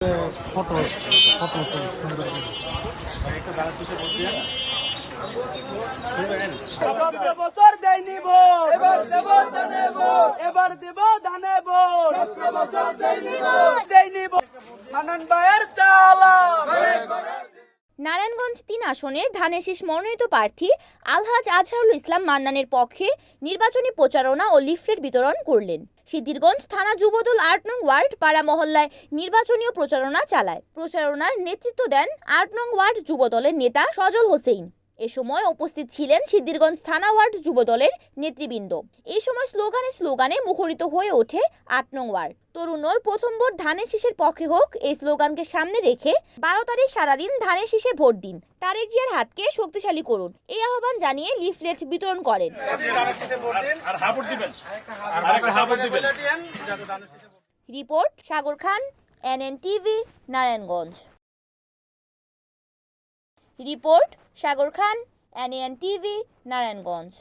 Photo photo সুন্দর বছর দেয়নি ভোট, এবার দেব ধানে ভোট, এবার দেব ধানে ভোট, 17 বছর দেয়নি ভোট, মানন ভাইয়ের সালাম। নারায়ণগঞ্জ ৩ আসনের ধানের শীষ মনোনীত প্রার্থী আলহাজ আজহারুল ইসলাম মান্নানের পক্ষে নির্বাচনী প্রচারণা ও লিফলেট বিতরণ করলেন। সিদ্ধিরগঞ্জ থানা যুবদল ৮ নং ওয়ার্ড পাড়া মহল্লায় নির্বাচনী প্রচারণা চালায়। প্রচারণার নেতৃত্ব দেন ৮ নং ওয়ার্ড যুবদলের নেতা সজল হোসেন। এ সময় উপস্থিত ছিলেন সিদ্ধিরগঞ্জ থানা ওয়ার্ড যুবদলের নেতৃবৃন্দ। এই সময় স্লোগানে মুখরিত হয়ে ওঠে ৮ নং ওয়ার্ড। তরুণর প্রথম ভোট ধানের শীষের পক্ষে হোক, এই স্লোগানকে সামনে রেখে ১২ তারিখ সারাদিন ধানের শীষে ভোট দিন, তারেক জিয়ার হাতকে শক্তিশালী করুন, এই আহ্বান জানিয়ে লিফলেট বিতরণ করেন। রিপোর্ট সাগর খান, NNTV, নারায়ণগঞ্জ। রিপোর্ট সাগর খান, NNTV, নারায়ণগঞ্জ।